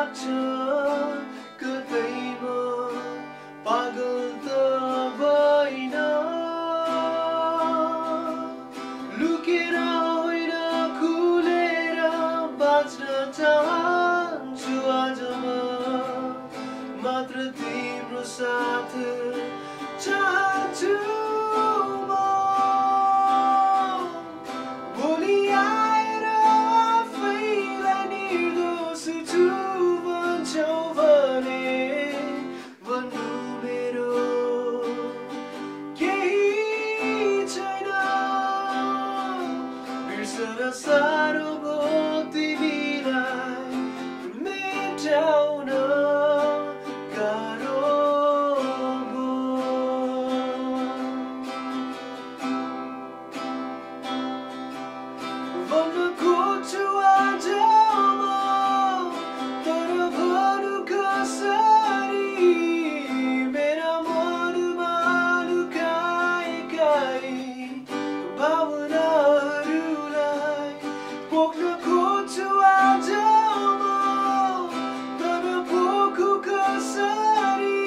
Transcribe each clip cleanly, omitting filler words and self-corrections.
लाग्छ कतैमा पागल त भइन लुकेर होइन खुलेर बाँच्न चाहन्छु आज मात्र तिम्रो साथ चाहन्छु भोलि आएर आफैलाई निर्दोष छु भन्छौ भने भन्नु मेरो केही छैन बिर्सन साह्रो भयो तिमीलाई मेटाउन भन्न खोज्छु आज तर भन्नु कसरी मेरा मनमा लुकाएकै भावनाहरूलाई पोख्न खोज्छु आज तर पोखु कसरी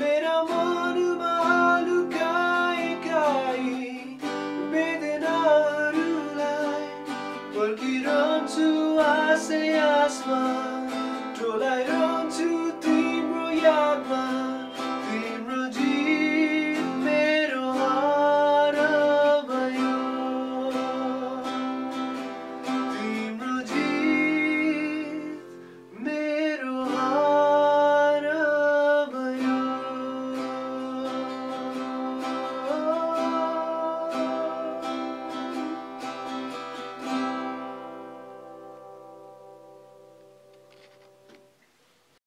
मेरा मनमा लुकाएकै पर्खिरहन्छु आशै आसमा टोलाएर